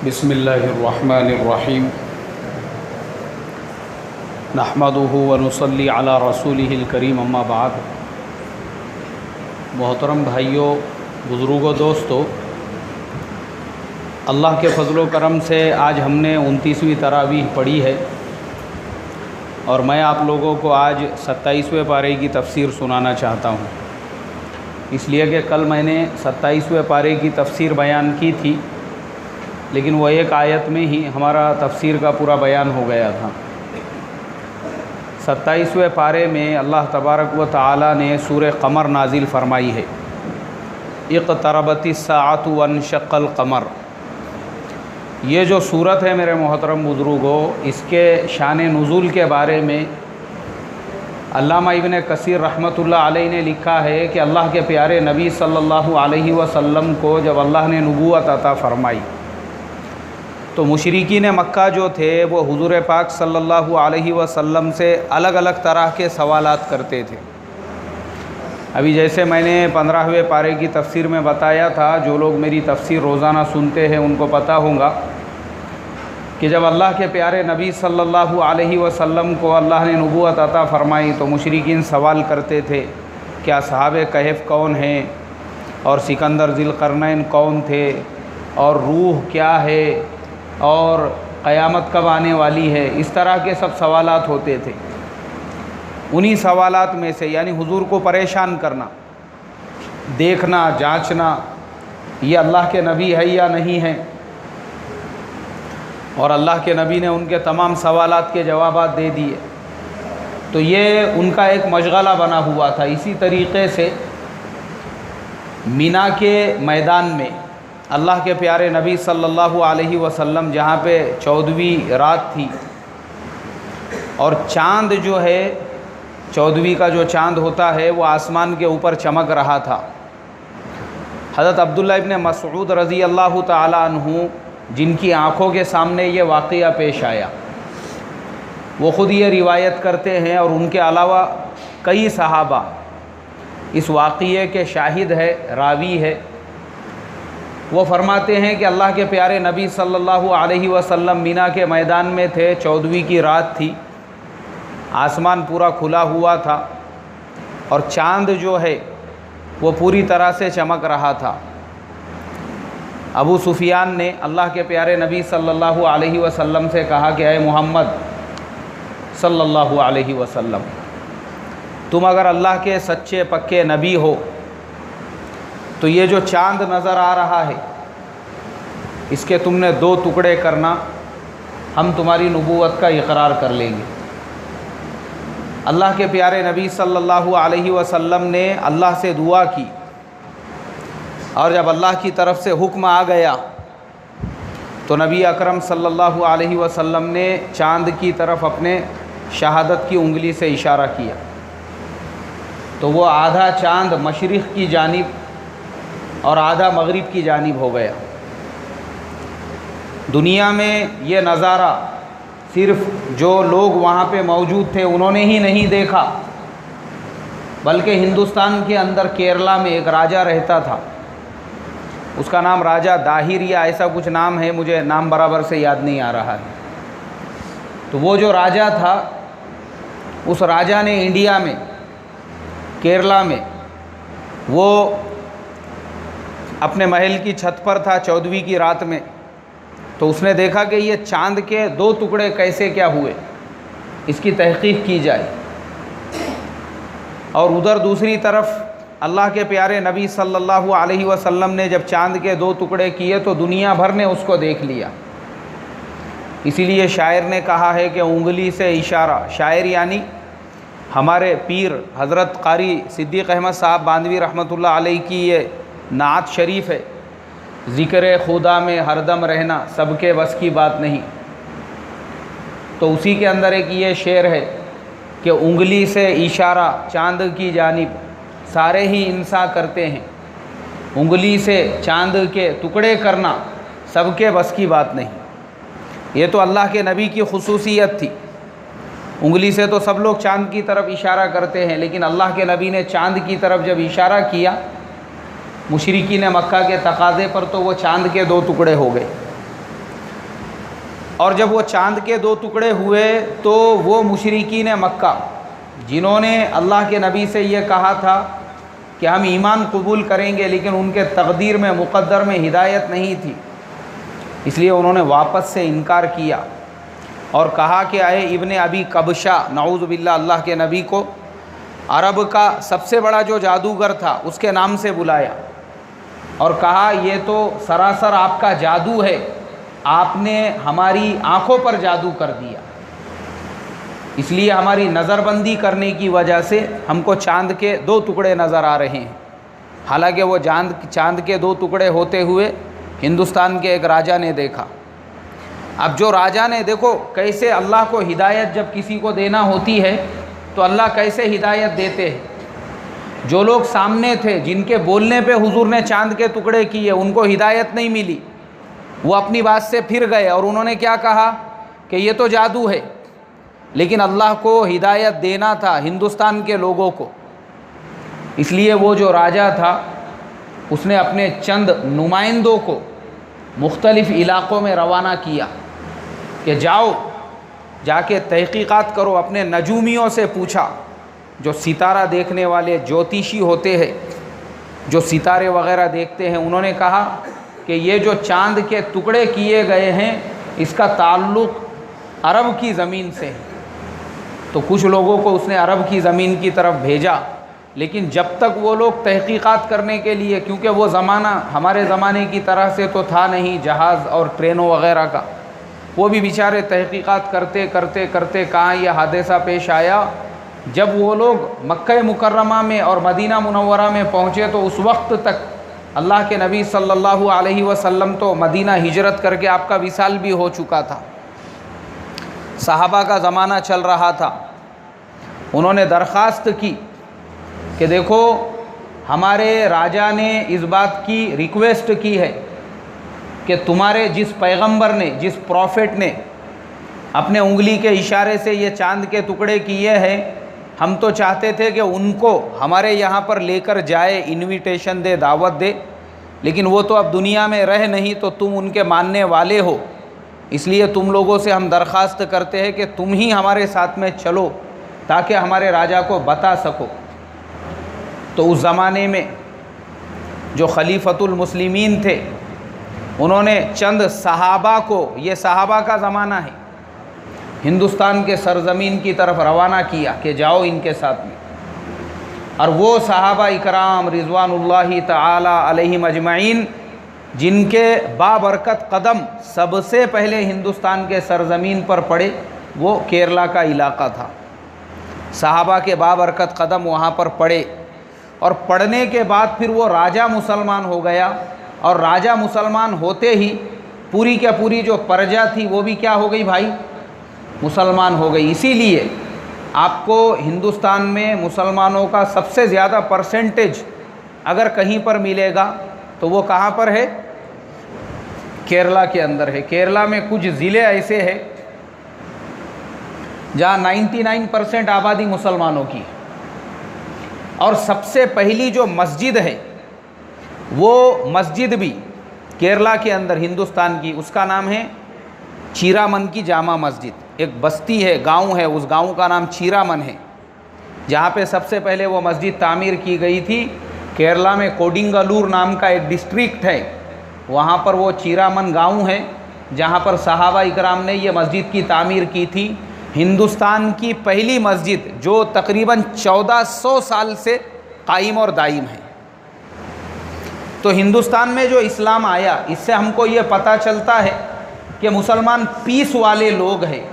बिस्मिल्लाहिर्रहमानिर्रहीम नहमदुहु व नुसल्ली अला रसूलिहिल करीम अम्मा बाद। मोहतरम भाइयों, बुज़ुर्गों, दोस्तों, अल्लाह के फ़ज़ल व करम से आज हमने 29वीं तरावीह पढ़ी है और मैं आप लोगों को आज 27वें पारे की तफ़सीर सुनाना चाहता हूँ। इसलिए कि कल मैंने 27वें पारे की तफ़सीर बयान की थी, लेकिन वह एक आयत में ही हमारा तफ़सीर का पूरा बयान हो गया था। 27वें पारे में अल्लाह तबारक व तआला ने सूरह क़मर नाजिल फ़रमाई है। इक़्तरबतिस साअतु वन्शक़्क़ल क़मर। ये जो सूरत है मेरे मोहतरम बुज़ुर्गों, इसके शान नुज़ूल के बारे में अल्लामा इब्न कसीर रहमतुल्लाह अलैहि ने लिखा है कि अल्लाह के प्यारे नबी सल्लल्लाहु अलैहि वसल्लम को जब अल्लाह ने नबूवत अता फ़रमाई तो मुशरिकीन मक्का जो थे वो हुज़ूर पाक सल्लल्लाहु अलैहि वसल्लम से अलग अलग तरह के सवालात करते थे। अभी जैसे मैंने 15वें पारे की तफ़सीर में बताया था, जो लोग मेरी तफ़सीर रोज़ाना सुनते हैं उनको पता होगा कि जब अल्लाह के प्यारे नबी सल्लल्लाहु अलैहि वसल्लम को अल्लाह ने नबूवत अता फ़रमाई तो मुशरिकीन सवाल करते थे, क्या सहाबे कहफ़ कौन हैं, और सिकंदर ज़िलक़रनैन कौन थे, और रूह क्या है, और क़यामत कब आने वाली है। इस तरह के सब सवालात होते थे। उन्हीं सवालात में से यानी हुजूर को परेशान करना, देखना, जांचना ये अल्लाह के नबी है या नहीं है, और अल्लाह के नबी ने उनके तमाम सवालात के जवाबात दे दिए। तो ये उनका एक मशगला बना हुआ था। इसी तरीक़े से मिना के मैदान में अल्लाह के प्यारे नबी सल्लल्लाहु अलैहि वसल्लम जहाँ पे 14वीं रात थी और चाँद जो है 14वीं का जो चाँद होता है वो आसमान के ऊपर चमक रहा था। हज़रत अब्दुल्लाह इब्न मसऊद रज़ी अल्लाह ताला अन्हु, जिनकी आँखों के सामने ये वाक़या पेश आया, वो ख़ुद ये रिवायत करते हैं और उनके अलावा कई सहाबा इस वाक़ये के शाहिद है, रावी है। वो फरमाते हैं कि अल्लाह के प्यारे नबी सल्लल्लाहु अलैहि वसल्लम मीना के मैदान में थे, 14वीं की रात थी, आसमान पूरा खुला हुआ था और चाँद जो है वो पूरी तरह से चमक रहा था। अबू सुफियान ने अल्लाह के प्यारे नबी सल्लल्लाहु अलैहि वसल्लम से कहा कि अय मोहम्मद सल्लल्लाहु अलैहि वसल्लम, तुम अगर अल्लाह के सच्चे पक्के नबी हो तो ये जो चाँद नज़र आ रहा है इसके तुमने 2 टुकड़े करना, हम तुम्हारी नबूवत का इकरार कर लेंगे। अल्लाह के प्यारे नबी सल्लल्लाहु अलैहि वसल्लम ने अल्लाह से दुआ की और जब अल्लाह की तरफ से हुक्म आ गया तो नबी अकरम सल्लल्लाहु अलैहि वसल्लम ने चाँद की तरफ अपने शहादत की उंगली से इशारा किया तो वो आधा चाँद मशरिक़ की जानिब और आधा मगरिब की जानिब हो गया। दुनिया में ये नज़ारा सिर्फ़ जो लोग वहाँ पे मौजूद थे उन्होंने ही नहीं देखा, बल्कि हिंदुस्तान के अंदर केरला में एक राजा रहता था, उसका नाम राजा दाहिर या ऐसा कुछ नाम है, मुझे नाम बराबर से याद नहीं आ रहा है। तो वो जो राजा था, उस राजा ने इंडिया में केरला में वो अपने महल की छत पर था 14वीं की रात में, तो उसने देखा कि ये चाँद के 2 टुकड़े कैसे क्या हुए, इसकी तहक़ीक़ की जाए। और उधर दूसरी तरफ अल्लाह के प्यारे नबी सल्लल्लाहु अलैहि वसल्लम ने जब चाँद के 2 टुकड़े किए तो दुनिया भर ने उसको देख लिया। इसीलिए शायर ने कहा है कि उंगली से इशारा, शायर यानी हमारे पीर हज़रत क़ारी सिद्दीक़ अहमद साहब बांदवी रहमतुल्लाह अलैहि की ये नात शरीफ है, ज़िक्र खुदा में हरदम रहना सबके बस की बात नहीं। तो उसी के अंदर एक ये शेर है कि उंगली से इशारा चाँद की जानिब सारे ही इंसान करते हैं, उंगली से चाँद के टुकड़े करना सबके बस की बात नहीं। ये तो अल्लाह के नबी की खुसूसियत थी। उंगली से तो सब लोग चाँद की तरफ इशारा करते हैं, लेकिन अल्लाह के नबी ने चाँद की तरफ जब इशारा किया मुशरिकीन मक्का के तकाज़े पर तो वो चाँद के 2 टुकड़े हो गए। और जब वो चाँद के 2 टुकड़े हुए तो वो मुशरिकीन मक्का जिन्होंने अल्लाह के नबी से ये कहा था कि हम ईमान कबूल करेंगे, लेकिन उनके तकदीर में मुक़द्दर में हिदायत नहीं थी, इसलिए उन्होंने वापस से इनकार किया और कहा कि आए इब्ने अबी कबशा, नऊज़ बिल्लाह, अल्लाह के नबी को अरब का सबसे बड़ा जो जादूगर था उसके नाम से बुलाया और कहा ये तो सरासर आपका जादू है, आपने हमारी आँखों पर जादू कर दिया, इसलिए हमारी नज़रबंदी करने की वजह से हमको चाँद के 2 टुकड़े नज़र आ रहे हैं। हालांकि वो चाँद के 2 टुकड़े होते हुए हिंदुस्तान के एक राजा ने देखा। अब जो राजा ने, देखो कैसे अल्लाह को हिदायत जब किसी को देना होती है तो अल्लाह कैसे हिदायत देते हैं। जो लोग सामने थे, जिनके बोलने पे हुजूर ने चाँद के टुकड़े किए, उनको हिदायत नहीं मिली, वो अपनी बात से फिर गए और उन्होंने क्या कहा कि ये तो जादू है, लेकिन अल्लाह को हिदायत देना था हिंदुस्तान के लोगों को। इसलिए वो जो राजा था उसने अपने चंद नुमाइंदों को मुख्तलिफ़ इलाक़ों में रवाना किया कि जाओ, जाके तहक़ीक़ात करो। अपने नजूमियों से पूछा, जो सितारा देखने वाले ज्योतिषी होते हैं, जो सितारे वग़ैरह देखते हैं, उन्होंने कहा कि ये जो चाँद के टुकड़े किए गए हैं इसका ताल्लुक़ अरब की ज़मीन से है। तो कुछ लोगों को उसने अरब की ज़मीन की तरफ भेजा, लेकिन जब तक वो लोग तहक़ीक़ात करने के लिए, क्योंकि वो ज़माना हमारे ज़माने की तरह से तो था नहीं जहाज़ और ट्रेनों वग़ैरह का, वो भी बेचारे तहक़ीक़ात करते करते करते कहाँ यह हादसा पेश आया। जब वो लोग मक्का मुकर्रमा में और मदीना मुनव्वरा में पहुँचे तो उस वक्त तक अल्लाह के नबी सल्लल्लाहु अलैहि वसल्लम तो मदीना हिजरत करके आपका विसाल भी हो चुका था, सहाबा का ज़माना चल रहा था। उन्होंने दरख्वास्त की कि देखो, हमारे राजा ने इस बात की रिक्वेस्ट की है कि तुम्हारे जिस पैगंबर ने, जिस प्रॉफिट ने अपने उंगली के इशारे से ये चाँद के टुकड़े किए हैं, हम तो चाहते थे कि उनको हमारे यहाँ पर लेकर जाए, इनविटेशन दे, दावत दे, लेकिन वो तो अब दुनिया में रह नहीं, तो तुम उनके मानने वाले हो, इसलिए तुम लोगों से हम दरख्वास्त करते हैं कि तुम ही हमारे साथ में चलो ताकि हमारे राजा को बता सको। तो उस ज़माने में जो खलीफतुल मुस्लिमीन थे, उन्होंने चंद सहाबा को, ये सहाबा का ज़माना है, हिंदुस्तान के सरज़मीन की तरफ रवाना किया कि जाओ इनके साथ में। और वो सहाबा इकराम रिज़वानुल्लाहि ताला अलैहिम अजमईन, जिनके बाबरकत कदम सबसे पहले हिंदुस्तान के सरज़मीन पर पड़े, वो केरला का इलाक़ा था। सहाबा के बाबरकत कदम वहाँ पर पड़े और पढ़ने के बाद फिर वो राजा मुसलमान हो गया, और राजा मुसलमान होते ही पूरी क्या पूरी जो प्रजा थी वो भी क्या हो गई भाई, मुसलमान हो गई। इसीलिए आपको हिंदुस्तान में मुसलमानों का सबसे ज़्यादा परसेंटेज अगर कहीं पर मिलेगा तो वो कहाँ पर है, केरला के अंदर है। केरला में कुछ ज़िले ऐसे हैं जहाँ 99% आबादी मुसलमानों की, और सबसे पहली जो मस्जिद है वो मस्जिद भी केरला के अंदर हिंदुस्तान की, उसका नाम है चीरामन की जामा मस्जिद। एक बस्ती है, गांव है, उस गांव का नाम चीरामन है, जहाँ पे सबसे पहले वो मस्जिद तामीर की गई थी। केरला में कोडिंगलूर नाम का एक डिस्ट्रिक्ट है, वहाँ पर वो चीरामन गांव है जहाँ पर सहाबा इकराम ने ये मस्जिद की तामीर की थी। हिंदुस्तान की पहली मस्जिद जो तकरीबन 1400 साल से कायम और दायम है। तो हिंदुस्तान में जो इस्लाम आया, इससे हमको ये पता चलता है कि मुसलमान पीस वाले लोग हैं,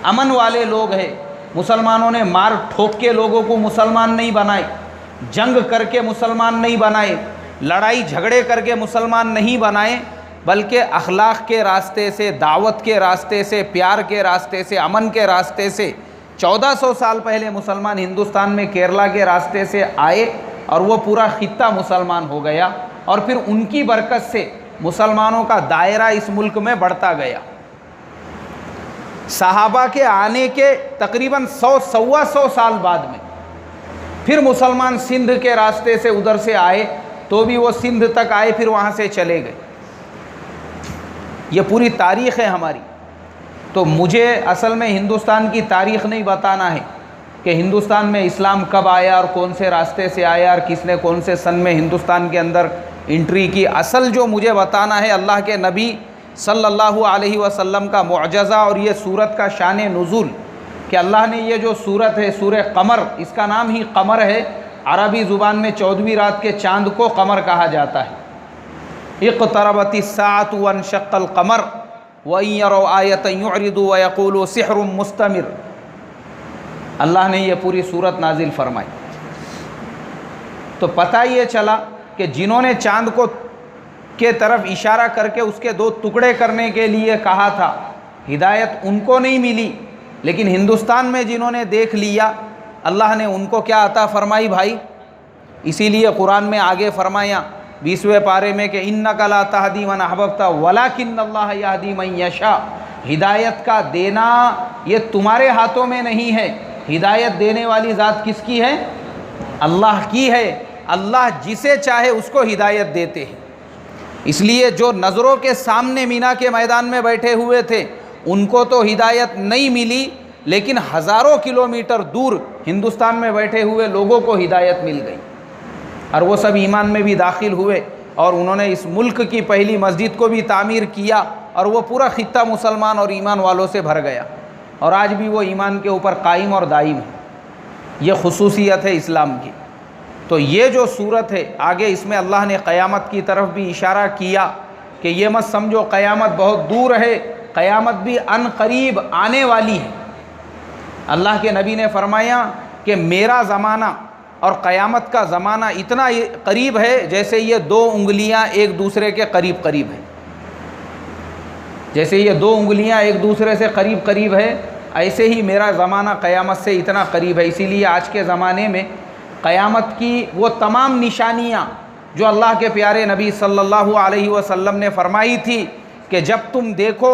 अमन वाले लोग हैं। मुसलमानों ने मार ठोक के लोगों को मुसलमान नहीं बनाए, जंग करके मुसलमान नहीं बनाए, लड़ाई झगड़े करके मुसलमान नहीं बनाए, बल्कि अखलाक के रास्ते से, दावत के रास्ते से, प्यार के रास्ते से, अमन के रास्ते से 1400 साल पहले मुसलमान हिंदुस्तान में केरला के रास्ते से आए और वो पूरा खित्ता मुसलमान हो गया, और फिर उनकी बरकत से मुसलमानों का दायरा इस मुल्क में बढ़ता गया। सहाबा के आने के तकरीबन 100-125 साल बाद में फिर मुसलमान सिंध के रास्ते से उधर से आए, तो भी वो सिंध तक आए, फिर वहाँ से चले गए। ये पूरी तारीख़ है हमारी। तो मुझे असल में हिंदुस्तान की तारीख़ नहीं बताना है कि हिंदुस्तान में इस्लाम कब आया और कौन से रास्ते से आया और किसने कौन से सन में हिंदुस्तान के अंदर एंट्री की। असल जो मुझे बताना है अल्लाह के नबी सल्लल्लाहु अलैहि वसल्लम का मुअज्ज़ा और ये सूरत का शान नुज़ूल कि अल्लाह ने ये जो सूरत है सूरह क़मर, इसका नाम ही क़मर है, अरबी ज़ुबान में 14वीं रात के चाँद को क़मर कहा जाता है। इक़्तरबतिस्साअतु वन्शक़्क़ल क़मर व इन यरौ आयतन युरिदू व यक़ूलू सिहरुम मुस्तमिर। अल्लाह ने ये पूरी सूरत नाजिल फरमाई। तो पता ये चला कि जिन्होंने चाँद को के तरफ इशारा करके उसके 2 टुकड़े करने के लिए कहा था, हिदायत उनको नहीं मिली, लेकिन हिंदुस्तान में जिन्होंने देख लिया अल्लाह ने उनको क्या अता फरमाई भाई। इसीलिए कुरान में आगे फरमाया 20वें पारे में कि इन्नका ला तहदी मन अहबब्ता वलाकिन्नल्लाह यहदी मन यशा। हिदायत का देना ये तुम्हारे हाथों में नहीं है, हिदायत देने वाली ज़ात किसकी है? अल्लाह की है। अल्लाह जिसे चाहे उसको हिदायत देते हैं। इसलिए जो नज़रों के सामने मीना के मैदान में बैठे हुए थे उनको तो हिदायत नहीं मिली, लेकिन हज़ारों किलोमीटर दूर हिंदुस्तान में बैठे हुए लोगों को हिदायत मिल गई और वो सब ईमान में भी दाखिल हुए और उन्होंने इस मुल्क की पहली मस्जिद को भी तामीर किया और वो पूरा खित्ता मुसलमान और ईमान वालों से भर गया और आज भी वो ईमान के ऊपर कायम और दायम है। ये खुसूसियत है इस्लाम की। तो ये जो सूरत है आगे इसमें अल्लाह ने क़यामत की तरफ भी इशारा किया कि ये मत समझो क़यामत बहुत दूर है, क़यामत भी अन करीब आने वाली है। अल्लाह के नबी ने फरमाया कि मेरा ज़माना और क़यामत का ज़माना इतना करीब है जैसे ये 2 उंगलियां एक दूसरे के करीब करीब है। जैसे ये 2 उंगलियां एक दूसरे से करीब करीब है, ऐसे ही मेरा ज़माना क़यामत से इतना करीब है। इसीलिए आज के ज़माने में क़यामत की वो तमाम निशानियाँ जो अल्लाह के प्यारे नबी सल्लल्लाहु अलैहि वसल्लम ने फरमाई थी कि जब तुम देखो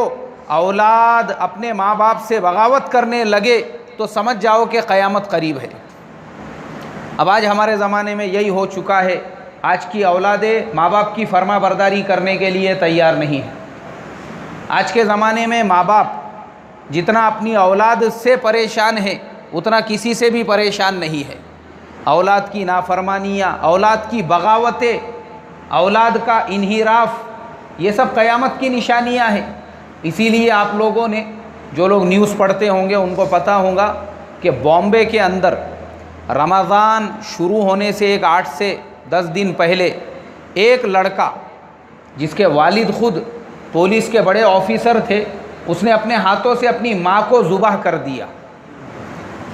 औलाद अपने माँ बाप से बगावत करने लगे तो समझ जाओ कि क़यामत करीब है। अब आज हमारे ज़माने में यही हो चुका है। आज की औलादें माँ बाप की फर्मा बरदारी करने के लिए तैयार नहीं है। आज के ज़माने में माँ बाप जितना अपनी औलाद से परेशान है उतना किसी से भी परेशान नहीं है। औलाद की नाफरमानियाँ, औलाद की बगावतें, औलाद का इन्हिराफ, ये सब क़यामत की निशानियाँ हैं। इसीलिए आप लोगों ने जो लोग न्यूज़ पढ़ते होंगे उनको पता होगा कि बॉम्बे के अंदर रमज़ान शुरू होने से एक 8 से 10 दिन पहले एक लड़का जिसके वालिद ख़ुद पुलिस के बड़े ऑफिसर थे, उसने अपने हाथों से अपनी माँ को ज़ुबाह कर दिया।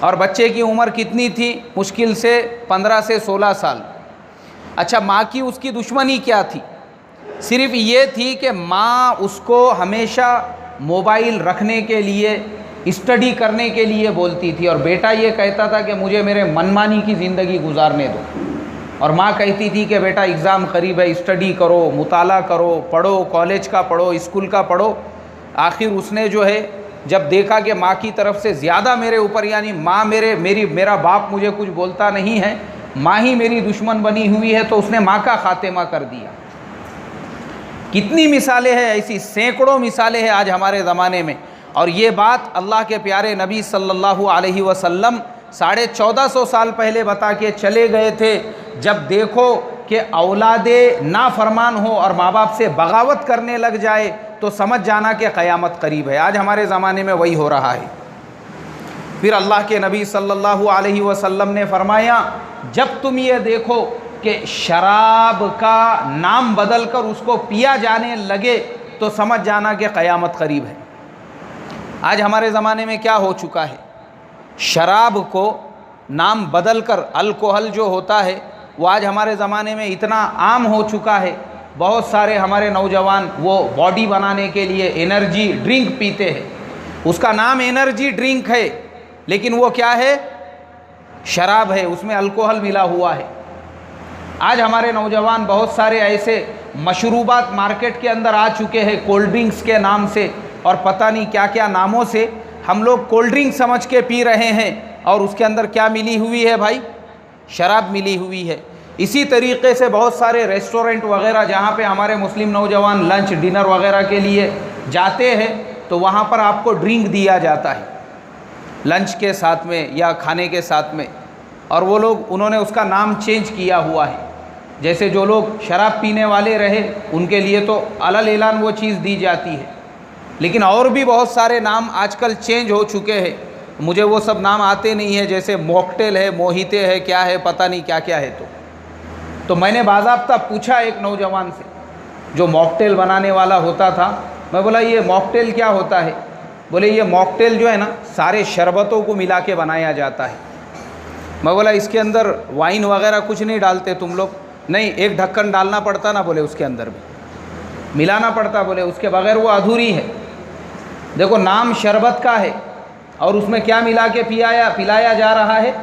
और बच्चे की उम्र कितनी थी? मुश्किल से 15 से 16 साल। अच्छा, माँ की उसकी दुश्मनी क्या थी? सिर्फ ये थी कि माँ उसको हमेशा मोबाइल रखने के लिए, स्टडी करने के लिए बोलती थी और बेटा ये कहता था कि मुझे मेरे मनमानी की ज़िंदगी गुजारने दो। और माँ कहती थी कि बेटा एग्ज़ाम करीब है, स्टडी करो, मुताला करो, पढ़ो, कॉलेज का पढ़ो, स्कूल का पढ़ो। आखिर उसने जो है जब देखा कि माँ की तरफ से ज़्यादा मेरे ऊपर, यानी माँ मेरा बाप मुझे कुछ बोलता नहीं है, माँ ही मेरी दुश्मन बनी हुई है, तो उसने माँ का खात्मा कर दिया। कितनी मिसालें हैं ऐसी, सैकड़ों मिसालें हैं आज हमारे ज़माने में। और ये बात अल्लाह के प्यारे नबी सल्लल्लाहु अलैहि वसल्लम 1450 साल पहले बता के चले गए थे। जब देखो कि औलादे नाफरमान हो और माँ बाप से बगावत करने लग जाए तो समझ जाना कि क़यामत करीब है। आज हमारे ज़माने में वही हो रहा है। फिर अल्लाह के नबी सल्लल्लाहु अलैहि वसल्लम ने फरमाया, जब तुम ये देखो कि शराब का नाम बदल कर उसको पिया जाने लगे तो समझ जाना कि क़यामत करीब है। आज हमारे ज़माने में क्या हो चुका है? शराब को नाम बदल कर अल्कोहल जो होता है वो आज हमारे ज़माने में इतना आम हो चुका है। बहुत सारे हमारे नौजवान वो बॉडी बनाने के लिए एनर्जी ड्रिंक पीते हैं। उसका नाम एनर्जी ड्रिंक है, लेकिन वो क्या है? शराब है, उसमें अल्कोहल मिला हुआ है। आज हमारे नौजवान बहुत सारे ऐसे मशरूबात मार्केट के अंदर आ चुके हैं कोल्ड ड्रिंक्स के नाम से, और पता नहीं क्या क्या नामों से हम लोग कोल्ड ड्रिंक समझ के पी रहे हैं, और उसके अंदर क्या मिली हुई है भाई? शराब मिली हुई है। इसी तरीके से बहुत सारे रेस्टोरेंट वगैरह जहाँ पे हमारे मुस्लिम नौजवान लंच डिनर वगैरह के लिए जाते हैं, तो वहाँ पर आपको ड्रिंक दिया जाता है लंच के साथ में या खाने के साथ में, और वो लोग उन्होंने उसका नाम चेंज किया हुआ है। जैसे जो लोग शराब पीने वाले रहे उनके लिए तो अलग एलान वो चीज़ दी जाती है, लेकिन और भी बहुत सारे नाम आजकल चेंज हो चुके हैं, मुझे वो सब नाम आते नहीं है, जैसे मॉकटेल है, मोहिते है, क्या है पता नहीं क्या क्या है। तो मैंने बाज़ाब्ता पूछा एक नौजवान से जो मॉकटेल बनाने वाला होता था, मैं बोला ये मॉकटेल क्या होता है? बोले ये मॉकटेल जो है ना सारे शरबतों को मिला के बनाया जाता है। मैं बोला इसके अंदर वाइन वगैरह कुछ नहीं डालते तुम लोग? नहीं, एक ढक्कन डालना पड़ता ना, बोले उसके अंदर भी मिलाना पड़ता, बोले उसके बगैर वो अधूरी है। देखो नाम शरबत का है और उसमें क्या मिला के पिलाया जा रहा है?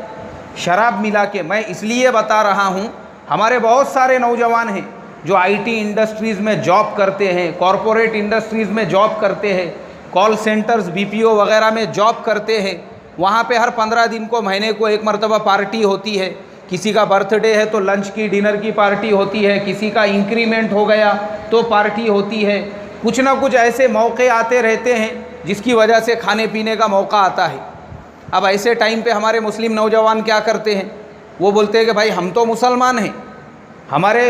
शराब मिला के। मैं इसलिए बता रहा हूँ, हमारे बहुत सारे नौजवान हैं जो आईटी इंडस्ट्रीज़ में जॉब करते हैं, कॉरपोरेट इंडस्ट्रीज़ में जॉब करते हैं, कॉल सेंटर्स बीपीओ वगैरह में जॉब करते हैं। वहाँ पे हर 15 दिन को, महीने को एक मरतबा पार्टी होती है। किसी का बर्थडे है तो लंच की डिनर की पार्टी होती है, किसी का इंक्रीमेंट हो गया तो पार्टी होती है। कुछ ना कुछ ऐसे मौके आते रहते हैं जिसकी वजह से खाने पीने का मौका आता है। अब ऐसे टाइम पे हमारे मुस्लिम नौजवान क्या करते हैं? वो बोलते हैं कि भाई हम तो मुसलमान हैं, हमारे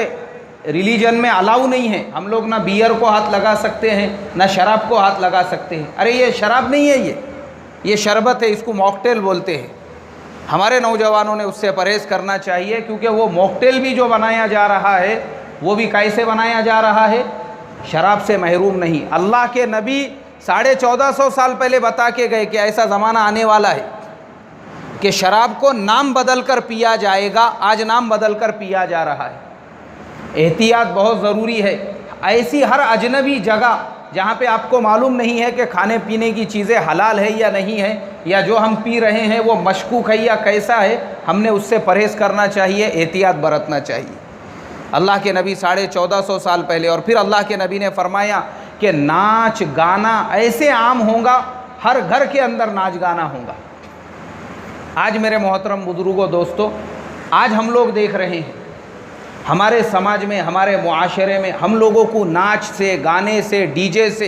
रिलीजन में अलाउ नहीं है, हम लोग ना बियर को हाथ लगा सकते हैं ना शराब को हाथ लगा सकते हैं। अरे ये शराब नहीं है, ये शरबत है, इसको मॉकटेल बोलते हैं। हमारे नौजवानों ने उससे परहेज़ करना चाहिए, क्योंकि वो मॉकटेल भी जो बनाया जा रहा है वो भी कैसे बनाया जा रहा है? शराब से महरूम नहीं। अल्लाह के नबी 1450 साल पहले बता के गए कि ऐसा ज़माना आने वाला है कि शराब को नाम बदल कर पिया जाएगा। आज नाम बदल कर पिया जा रहा है। एहतियात बहुत ज़रूरी है। ऐसी हर अजनबी जगह जहाँ पे आपको मालूम नहीं है कि खाने पीने की चीज़ें हलाल है या नहीं है, या जो हम पी रहे हैं वो मशकूक है या कैसा है, हमने उससे परहेज़ करना चाहिए, एहतियात बरतना चाहिए। अल्लाह के नबी 1450 साल पहले, और फिर अल्लाह के नबी ने फरमाया कि नाच गाना ऐसे आम होगा, हर घर के अंदर नाच गाना होगा। आज मेरे मोहतरम बुजुर्गों, दोस्तों, आज हम लोग देख रहे हैं हमारे समाज में, हमारे मुआशरे में हम लोगों को नाच से, गाने से, डीजे से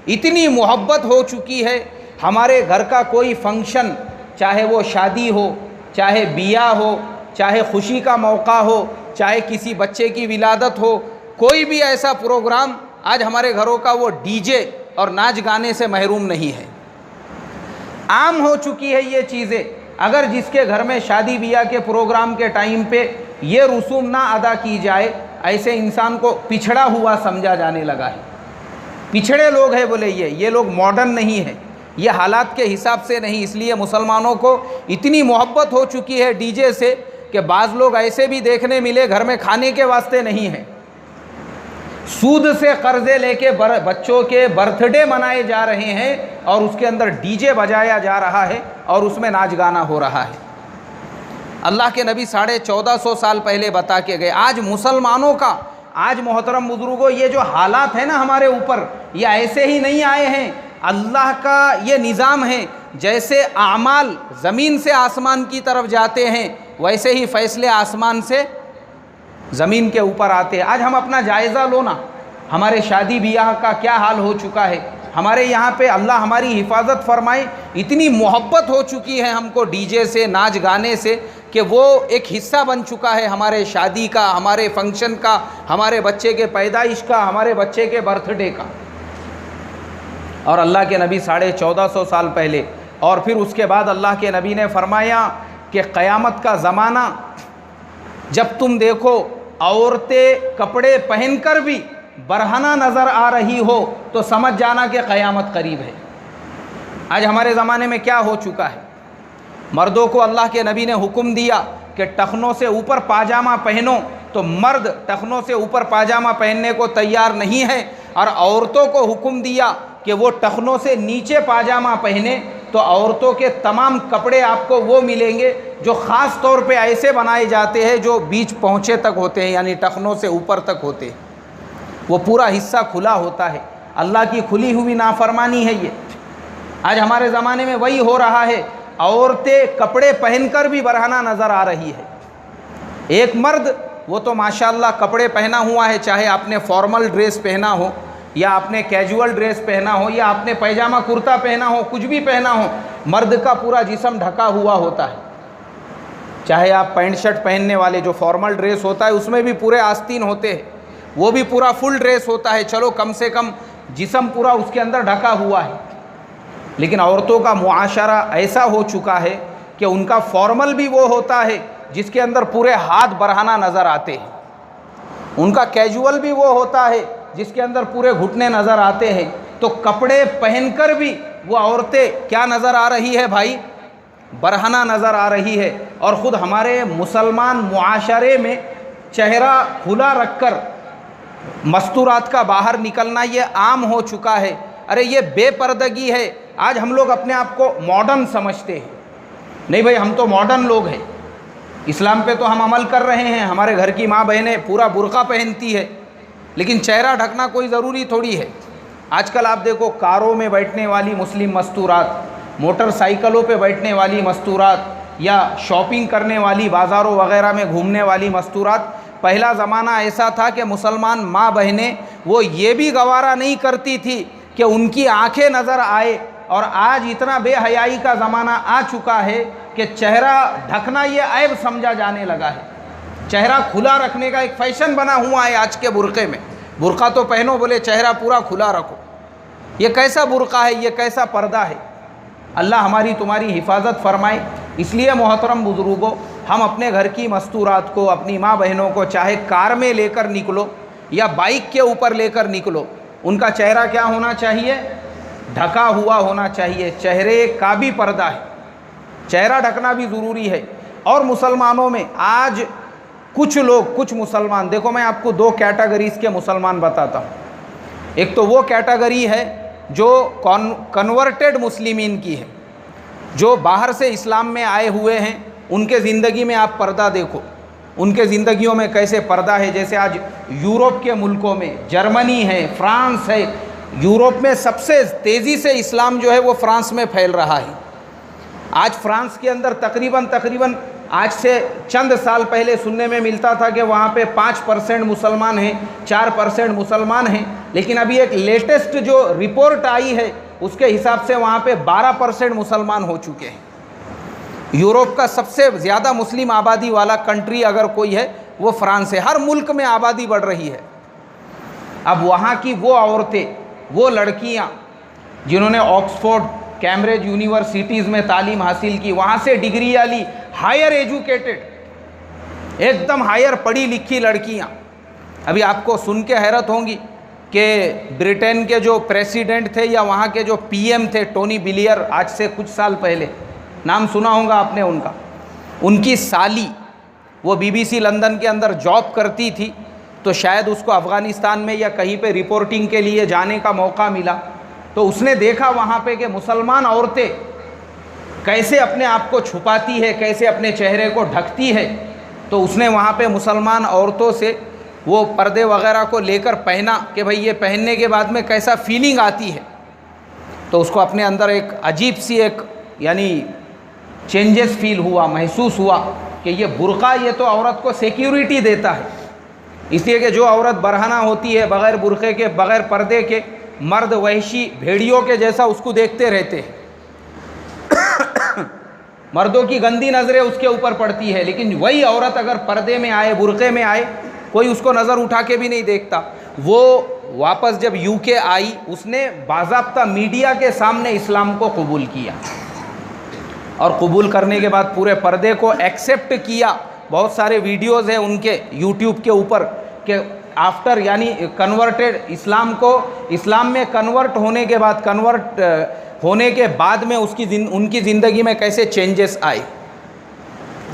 इतनी मोहब्बत हो चुकी है। हमारे घर का कोई फंक्शन, चाहे वो शादी हो, चाहे बिया हो, चाहे खुशी का मौका हो, चाहे किसी बच्चे की विलादत हो, कोई भी ऐसा प्रोग्राम आज हमारे घरों का वो डीजे और नाच गाने से महरूम नहीं है। आम हो चुकी है ये चीज़ें। अगर जिसके घर में शादी बिया के प्रोग्राम के टाइम पे ये रसूम ना अदा की जाए, ऐसे इंसान को पिछड़ा हुआ समझा जाने लगा है। पिछड़े लोग हैं बोले ये लोग मॉडर्न नहीं है, ये हालात के हिसाब से नहीं। इसलिए मुसलमानों को इतनी मोहब्बत हो चुकी है डीजे से कि बाज़ लोग ऐसे भी देखने मिले घर में खाने के वास्ते नहीं है, सूद से कर्जे लेके बच्चों के बर्थडे मनाए जा रहे हैं और उसके अंदर डीजे बजाया जा रहा है और उसमें नाच गाना हो रहा है। अल्लाह के नबी 1450 साल पहले बता के गए। आज मुसलमानों का, आज मोहतरम बुजुर्गों, ये जो हालात है ना हमारे ऊपर, ये ऐसे ही नहीं आए हैं। अल्लाह का ये निज़ाम है, जैसे आमाल ज़मीन से आसमान की तरफ जाते हैं, वैसे ही फ़ैसले आसमान से ज़मीन के ऊपर आते हैं। आज हम अपना जायज़ा लो ना, हमारे शादी ब्याह का क्या हाल हो चुका है। हमारे यहाँ पे अल्लाह हमारी हिफाजत फरमाए, इतनी मोहब्बत हो चुकी है हमको डीजे से, नाच गाने से, कि वो एक हिस्सा बन चुका है हमारे शादी का, हमारे फंक्शन का, हमारे बच्चे के पैदाइश का, हमारे बच्चे के बर्थडे का। और अल्लाह के नबी 1450 साल पहले, और फिर उसके बाद अल्लाह के नबी ने फरमाया कि क़यामत का ज़माना जब तुम देखो औरतें कपड़े पहनकर भी बरहना नज़र आ रही हो तो समझ जाना कि क़यामत करीब है। आज हमारे ज़माने में क्या हो चुका है, मर्दों को अल्लाह के नबी ने हुक्म दिया कि टखनों से ऊपर पाजामा पहनो, तो मर्द टखनों से ऊपर पाजामा पहनने को तैयार नहीं है, और औरतों को हुक्म दिया कि वो टखनों से नीचे पाजामा पहने। तो औरतों के तमाम कपड़े आपको वो मिलेंगे जो ख़ास तौर पे ऐसे बनाए जाते हैं जो बीच पहुँचे तक होते हैं, यानी टखनों से ऊपर तक होते हैं, वो पूरा हिस्सा खुला होता है। अल्लाह की खुली हुई नाफरमानी है ये। आज हमारे ज़माने में वही हो रहा है, औरतें कपड़े पहनकर भी बरहना नज़र आ रही है। एक मर्द वो तो माशाअल्लाह कपड़े पहना हुआ है, चाहे आपने फॉर्मल ड्रेस पहना हो, या आपने कैजुअल ड्रेस पहना हो या आपने पैजामा कुर्ता पहना हो, कुछ भी पहना हो, मर्द का पूरा जिस्म ढका हुआ होता है। चाहे आप पैंट शर्ट पहनने वाले, जो फॉर्मल ड्रेस होता है उसमें भी पूरे आस्तीन होते हैं, वो भी पूरा फुल ड्रेस होता है, चलो कम से कम जिस्म पूरा उसके अंदर ढका हुआ है। लेकिन औरतों का मुआशरा ऐसा हो चुका है कि उनका फॉर्मल भी वो होता है जिसके अंदर पूरे हाथ बरहाना नज़र आते हैं, उनका कैजुअल भी वो होता है जिसके अंदर पूरे घुटने नज़र आते हैं। तो कपड़े पहनकर भी वो औरतें क्या नज़र आ रही है भाई? बरहना नज़र आ रही है। और ख़ुद हमारे मुसलमान मुआशरे में चेहरा खुला रखकर मस्तूरात का बाहर निकलना ये आम हो चुका है। अरे ये बेपर्दगी है। आज हम लोग अपने आप को मॉडर्न समझते हैं। नहीं भाई, हम तो मॉडर्न लोग हैं, इस्लाम पे तो हम अमल कर रहे हैं, हमारे घर की माँ बहनें पूरा बुर्का पहनती है, लेकिन चेहरा ढकना कोई ज़रूरी थोड़ी है। आजकल आप देखो, कारों में बैठने वाली मुस्लिम मस्तूरात, मोटरसाइकिलों पे बैठने वाली मस्तूरात, या शॉपिंग करने वाली, बाज़ारों वग़ैरह में घूमने वाली मस्तूरात। पहला ज़माना ऐसा था कि मुसलमान माँ बहनें वो ये भी गवारा नहीं करती थी कि उनकी आंखें नज़र आए। और आज इतना बेहयाई का ज़माना आ चुका है कि चेहरा ढकना ये ऐब समझा जाने लगा है। चेहरा खुला रखने का एक फ़ैशन बना हुआ है आज के बुर्क़े में। बुर्क़ा तो पहनो, बोले चेहरा पूरा खुला रखो। ये कैसा बुर्क़ा है, ये कैसा पर्दा है? अल्लाह हमारी तुम्हारी हिफाजत फरमाए। इसलिए मोहतरम बुज़ुर्गों, हम अपने घर की मस्तूरात को, अपनी माँ बहनों को चाहे कार में लेकर निकलो या बाइक के ऊपर लेकर निकलो, उनका चेहरा क्या होना चाहिए? ढका हुआ होना चाहिए। चेहरे का भी पर्दा है, चेहरा ढकना भी ज़रूरी है। और मुसलमानों में आज कुछ लोग, कुछ मुसलमान, देखो मैं आपको दो कैटेगरीज़ के मुसलमान बताता हूँ। एक तो वो कैटेगरी है जो कन्वर्टेड मुस्लिमीन की है, जो बाहर से इस्लाम में आए हुए हैं। उनके ज़िंदगी में आप पर्दा देखो, उनके ज़िंदगियों में कैसे पर्दा है। जैसे आज यूरोप के मुल्कों में, जर्मनी है, फ्रांस है, यूरोप में सबसे तेज़ी से इस्लाम जो है वो फ्रांस में फैल रहा है। आज फ्रांस के अंदर तकरीबन आज से चंद साल पहले सुनने में मिलता था कि वहाँ पे 5% मुसलमान हैं, 4% मुसलमान हैं। लेकिन अभी एक लेटेस्ट जो रिपोर्ट आई है उसके हिसाब से वहाँ पे 12% मुसलमान हो चुके हैं। यूरोप का सबसे ज़्यादा मुस्लिम आबादी वाला कंट्री अगर कोई है वो फ्रांस है। हर मुल्क में आबादी बढ़ रही है। अब वहाँ की वो औरतें, वो लड़कियाँ जिन्होंने ऑक्सफोर्ड, कैम्ब्रिज यूनिवर्सिटीज़ में तालीम हासिल की, वहाँ से डिग्रियाँ ली, हायर एजुकेटेड, एकदम हायर पढ़ी लिखी लड़कियाँ। अभी आपको सुन के हैरत होंगी कि ब्रिटेन के जो प्रेसिडेंट थे या वहाँ के जो पीएम थे, टोनी ब्लेयर, आज से कुछ साल पहले, नाम सुना होगा आपने उनका, उनकी साली वो बीबीसी लंदन के अंदर जॉब करती थी। तो शायद उसको अफ़गानिस्तान में या कहीं पे रिपोर्टिंग के लिए जाने का मौका मिला, तो उसने देखा वहाँ पे कि मुसलमान औरतें कैसे अपने आप को छुपाती है, कैसे अपने चेहरे को ढकती है। तो उसने वहाँ पे मुसलमान औरतों से वो पर्दे वग़ैरह को लेकर पहना कि भाई ये पहनने के बाद में कैसा फीलिंग आती है। तो उसको अपने अंदर एक अजीब सी एक यानी चेंजेस फील हुआ, महसूस हुआ कि ये बुर्का ये तो औरत को सिक्योरिटी देता है। इसलिए कि जो औरत बरहना होती है, बग़ैर बुर्क़े के, बग़ैर पर्दे के, मर्द वहशी भेड़ियों के जैसा उसको देखते रहते हैं। मर्दों की गंदी नज़रें उसके ऊपर पड़ती है। लेकिन वही औरत अगर पर्दे में आए, बुर्क़े में आए, कोई उसको नज़र उठा के भी नहीं देखता। वो वापस जब यूके आई, उसने बाज़ाब्ता मीडिया के सामने इस्लाम को कबूल किया, और कबूल करने के बाद पूरे पर्दे को एक्सेप्ट किया। बहुत सारे वीडियोज़ हैं उनके यूट्यूब के ऊपर कि आफ्टर यानी कन्वर्टेड, इस्लाम में कन्वर्ट होने के बाद, होने के बाद में उनकी ज़िंदगी में कैसे चेंजेस आए।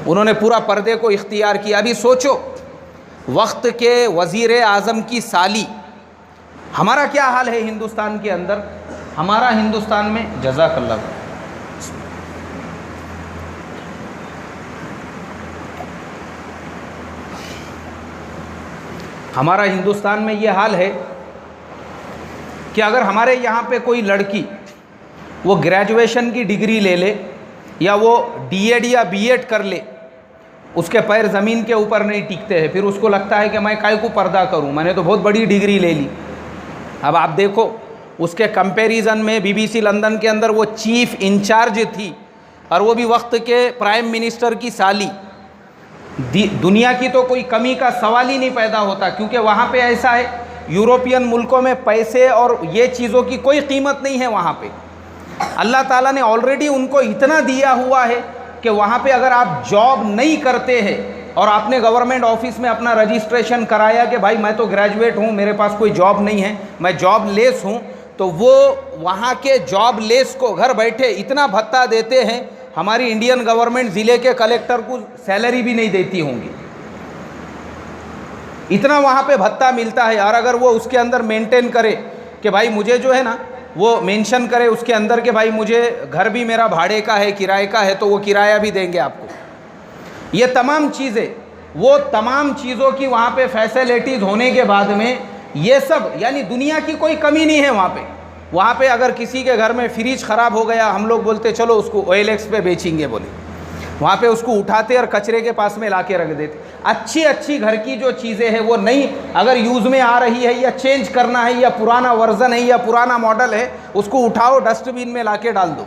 उन्होंने पूरा पर्दे को इख्तियार किया। अभी सोचो, वक्त के वज़ीर आज़म की साली, हमारा क्या हाल है हिंदुस्तान के अंदर? हमारा हिंदुस्तान में, जज़ाकल्लाह, हमारा हिंदुस्तान में ये हाल है कि अगर हमारे यहाँ पे कोई लड़की वो ग्रेजुएशन की डिग्री ले ले या वो डीएड या बीएड कर ले, उसके पैर ज़मीन के ऊपर नहीं टिकते हैं। फिर उसको लगता है कि मैं काहे को पर्दा करूं, मैंने तो बहुत बड़ी डिग्री ले ली। अब आप देखो उसके कंपैरिजन में बीबीसी लंदन के अंदर वो चीफ इंचार्ज थी, और वो भी वक्त के प्राइम मिनिस्टर की साली। दुनिया की तो कोई कमी का सवाल ही नहीं पैदा होता, क्योंकि वहाँ पे ऐसा है, यूरोपियन मुल्कों में पैसे और ये चीज़ों की कोई कीमत नहीं है। वहाँ पे अल्लाह ताला ने ऑलरेडी उनको इतना दिया हुआ है कि वहाँ पे अगर आप जॉब नहीं करते हैं और आपने गवर्नमेंट ऑफिस में अपना रजिस्ट्रेशन कराया कि भाई मैं तो ग्रेजुएट हूँ, मेरे पास कोई जॉब नहीं है, मैं जॉब लेस हूँ, तो वो वहाँ के जॉब लेस को घर बैठे इतना भत्ता देते हैं, हमारी इंडियन गवर्नमेंट ज़िले के कलेक्टर को सैलरी भी नहीं देती होंगी, इतना वहाँ पे भत्ता मिलता है। और अगर वो उसके अंदर मेंटेन करे कि भाई मुझे जो है ना, वो मेंशन करे उसके अंदर कि भाई मुझे घर भी मेरा भाड़े का है, किराए का है, तो वो किराया भी देंगे आपको। ये तमाम चीज़ें, वो तमाम चीज़ों की वहाँ पे फैसिलिटीज़ होने के बाद में ये सब, यानी दुनिया की कोई कमी नहीं है वहाँ पे। वहाँ पे अगर किसी के घर में फ्रिज ख़राब हो गया, हम लोग बोलते चलो उसको OLX पे बेचेंगे, बोले वहाँ पे उसको उठाते और कचरे के पास में ला के रख देते। अच्छी अच्छी घर की जो चीज़ें हैं वो नहीं अगर यूज़ में आ रही है या चेंज करना है या पुराना वर्जन है या पुराना मॉडल है, उसको उठाओ डस्टबिन में ला के डाल दो।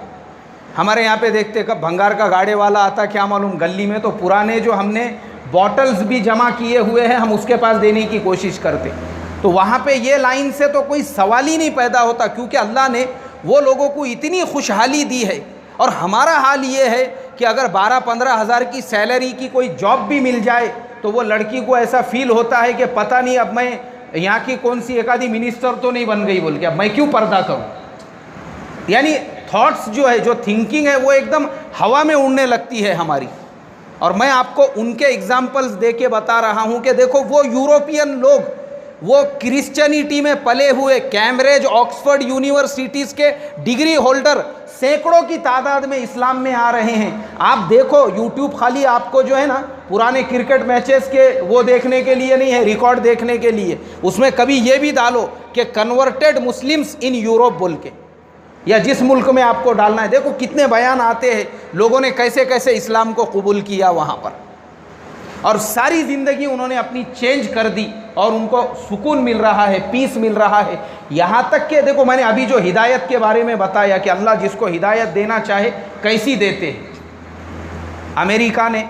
हमारे यहाँ पे देखते कब भंगार का गाड़े वाला आता क्या मालूम गली में, तो पुराने जो हमने बॉटल्स भी जमा किए हुए हैं हम उसके पास देने की कोशिश करते। तो वहाँ पे ये लाइन से तो कोई सवाल ही नहीं पैदा होता, क्योंकि अल्लाह ने वो लोगों को इतनी खुशहाली दी है। और हमारा हाल ये है कि अगर 12-15 हज़ार की सैलरी की कोई जॉब भी मिल जाए तो वो लड़की को ऐसा फील होता है कि पता नहीं अब मैं यहाँ की कौन सी एक आधी मिनिस्टर तो नहीं बन गई बोल के, अब मैं क्यों पर्दा करूँ। यानी थॉट्स जो है, जो थिंकिंग है, वो एकदम हवा में उड़ने लगती है हमारी। और मैं आपको उनके एग्जाम्पल्स दे के बता रहा हूँ कि देखो वो यूरोपियन लोग, वो क्रिश्चियनिटी में पले हुए, कैम्ब्रिज ऑक्सफोर्ड यूनिवर्सिटीज़ के डिग्री होल्डर सैकड़ों की तादाद में इस्लाम में आ रहे हैं। आप देखो यूट्यूब खाली आपको जो है ना पुराने क्रिकेट मैचेस के वो देखने के लिए नहीं है, रिकॉर्ड देखने के लिए। उसमें कभी ये भी डालो कि कन्वर्टेड मुस्लिम्स इन यूरोप बोल के, या जिस मुल्क में आपको डालना है, देखो कितने बयान आते हैं लोगों ने कैसे कैसे इस्लाम को कबूल किया वहाँ पर, और सारी ज़िंदगी उन्होंने अपनी चेंज कर दी और उनको सुकून मिल रहा है, पीस मिल रहा है। यहाँ तक कि देखो मैंने अभी जो हिदायत के बारे में बताया कि अल्लाह जिसको हिदायत देना चाहे कैसी देते हैं। अमेरिका ने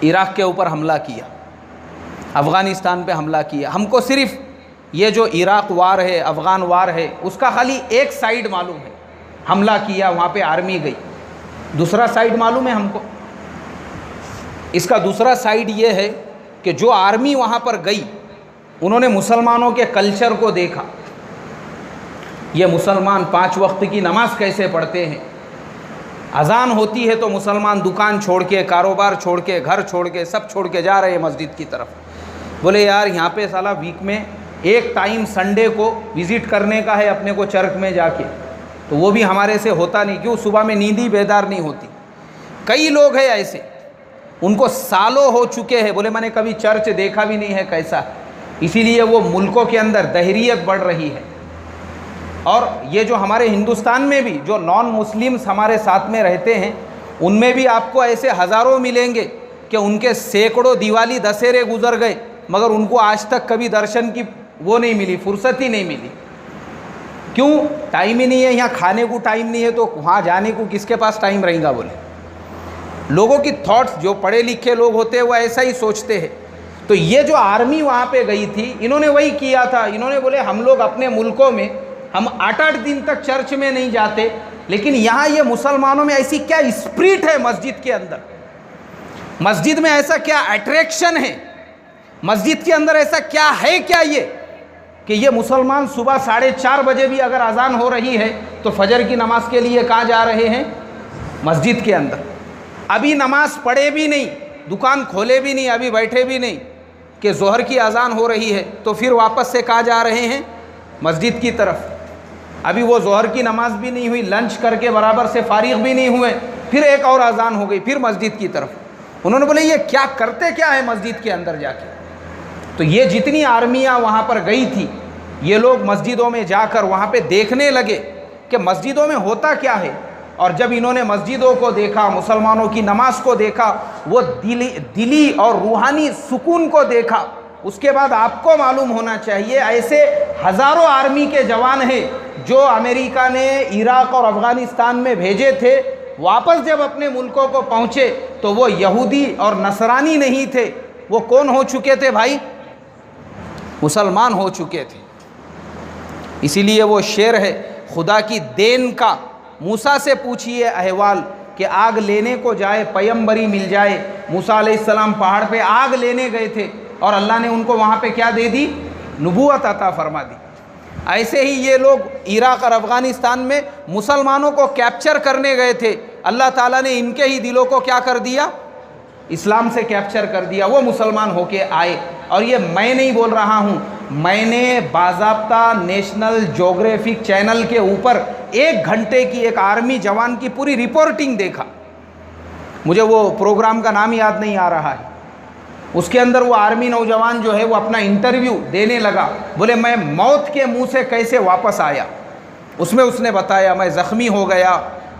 इराक़ के ऊपर हमला किया, अफ़गानिस्तान पे हमला किया। हमको सिर्फ ये जो इराक़ वार है, अफ़गान वार है, उसका खाली एक साइड मालूम है, हमला किया, वहाँ पे आर्मी गई। दूसरा साइड मालूम है हमको? इसका दूसरा साइड ये है कि जो आर्मी वहाँ पर गई उन्होंने मुसलमानों के कल्चर को देखा। ये मुसलमान 5 वक्त की नमाज़ कैसे पढ़ते हैं, अजान होती है तो मुसलमान दुकान छोड़ के, कारोबार छोड़ के, घर छोड़ के, सब छोड़ के जा रहे हैं मस्जिद की तरफ। बोले यार यहाँ पे साला वीक में एक टाइम संडे को विज़िट करने का है अपने को चर्च में जाके, तो वो भी हमारे से होता नहीं। क्यों? सुबह में नींद ही बेदार नहीं होती। कई लोग हैं ऐसे, उनको सालों हो चुके हैं, बोले मैंने कभी चर्च देखा भी नहीं है कैसा। इसीलिए वो मुल्कों के अंदर दहरियत बढ़ रही है। और ये जो हमारे हिंदुस्तान में भी जो नॉन मुस्लिम्स हमारे साथ में रहते हैं, उनमें भी आपको ऐसे हज़ारों मिलेंगे कि उनके सैकड़ों दिवाली दशहरे गुजर गए, मगर उनको आज तक कभी दर्शन की वो नहीं मिली, फुर्सत ही नहीं मिली। क्यों? टाइम ही नहीं है। यहाँ खाने को टाइम नहीं है तो वहाँ जाने को किसके पास टाइम रहेगा? बोले लोगों की थॉट्स, जो पढ़े लिखे लोग होते हैं वो ऐसा ही सोचते हैं। तो ये जो आर्मी वहाँ पे गई थी, इन्होंने वही किया था। इन्होंने बोले हम लोग अपने मुल्कों में हम 8-8 दिन तक चर्च में नहीं जाते, लेकिन यहाँ ये मुसलमानों में ऐसी क्या स्पिरिट है मस्जिद के अंदर, मस्जिद में ऐसा क्या अट्रैक्शन है, मस्जिद के अंदर ऐसा क्या है, क्या ये कि ये मुसलमान सुबह 4:30 बजे भी अगर अजान हो रही है तो फजर की नमाज के लिए कहाँ जा रहे हैं? मस्जिद के अंदर। अभी नमाज पढ़े भी नहीं, दुकान खोले भी नहीं, अभी बैठे भी नहीं कि ज़ोहर की अजान हो रही है, तो फिर वापस से कहाँ जा रहे हैं? मस्जिद की तरफ। अभी वो ज़ोहर की नमाज भी नहीं हुई, लंच करके बराबर से फारिग भी नहीं हुए, फिर एक और अजान हो गई, फिर मस्जिद की तरफ। उन्होंने बोले ये क्या करते क्या है मस्जिद के अंदर जाके? तो ये जितनी आर्मियाँ वहाँ पर गई थी, ये लोग मस्जिदों में जाकर वहाँ पे देखने लगे कि मस्जिदों में होता क्या है। और जब इन्होंने मस्जिदों को देखा, मुसलमानों की नमाज को देखा, वो दिली और रूहानी सुकून को देखा, उसके बाद आपको मालूम होना चाहिए ऐसे हज़ारों आर्मी के जवान हैं जो अमेरिका ने इराक़ और अफ़गानिस्तान में भेजे थे, वापस जब अपने मुल्कों को पहुँचे तो वो यहूदी और नसरानी नहीं थे, वो कौन हो चुके थे भाई? मुसलमान हो चुके थे। इसीलिए वो शेर है, खुदा की देन का। मूसा से पूछिए अहवाल कि आग लेने को जाए, पैगंबरी मिल जाए। मूसा अलैहिस्सलाम पहाड़ पे आग लेने गए थे और अल्लाह ने उनको वहाँ पे क्या दे दी? नबूवत अता फरमा दी। ऐसे ही ये लोग इराक़ और अफ़गानिस्तान में मुसलमानों को कैप्चर करने गए थे, अल्लाह ताला ने इनके ही दिलों को क्या कर दिया? इस्लाम से कैप्चर कर दिया, वो मुसलमान होके आए। और ये मैं नहीं बोल रहा हूँ, मैंने बाज़ाब्ता नेशनल ज्योग्राफिक चैनल के ऊपर 1 घंटे की एक आर्मी जवान की पूरी रिपोर्टिंग देखा, मुझे वो प्रोग्राम का नाम याद नहीं आ रहा है। उसके अंदर वो आर्मी नौजवान जो है वो अपना इंटरव्यू देने लगा, बोले मैं मौत के मुंह से कैसे वापस आया। उसमें उसने बताया मैं ज़ख्मी हो गया,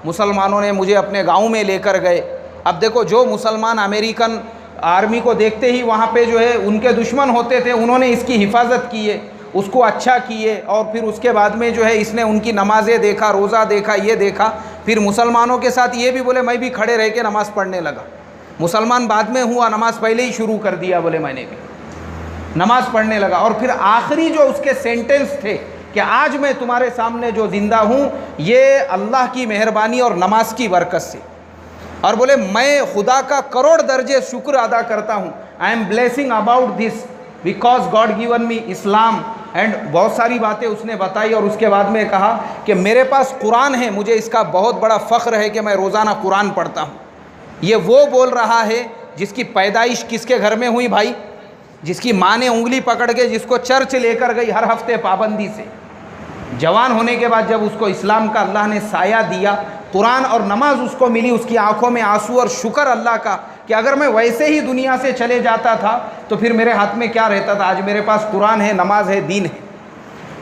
मुसलमानों ने मुझे अपने गांव में लेकर गए। अब देखो, जो मुसलमान अमेरिकन आर्मी को देखते ही वहाँ पे जो है उनके दुश्मन होते थे, उन्होंने इसकी हिफाजत किए, उसको अच्छा किए, और फिर उसके बाद में जो है इसने उनकी नमाज़ें देखा, रोज़ा देखा, ये देखा। फिर मुसलमानों के साथ ये भी बोले मैं भी खड़े रह के नमाज़ पढ़ने लगा। मुसलमान बाद में हुआ, नमाज़ पहले ही शुरू कर दिया, बोले मैंने भी नमाज़ पढ़ने लगा। और फिर आखिरी जो उसके सेंटेंस थे कि आज मैं तुम्हारे सामने जो ज़िंदा हूँ ये अल्लाह की मेहरबानी और नमाज की बरकत से। और बोले मैं खुदा का करोड़ दर्जे शुक्र अदा करता हूँ, I am blessing about this because God given me Islam and बहुत सारी बातें उसने बताई। और उसके बाद में कहा कि मेरे पास कुरान है, मुझे इसका बहुत बड़ा फ़ख्र है कि मैं रोज़ाना कुरान पढ़ता हूँ। ये वो बोल रहा है जिसकी पैदाइश किसके घर में हुई भाई? जिसकी माँ ने उंगली पकड़ के जिसको चर्च लेकर गई हर हफ्ते पाबंदी से। जवान होने के बाद जब उसको इस्लाम का अल्लाह ने साया दिया, कुरान और नमाज उसको मिली, उसकी आंखों में आंसू और शुक्र अल्लाह का कि अगर मैं वैसे ही दुनिया से चले जाता था तो फिर मेरे हाथ में क्या रहता था। आज मेरे पास कुरान है, नमाज है, दीन है।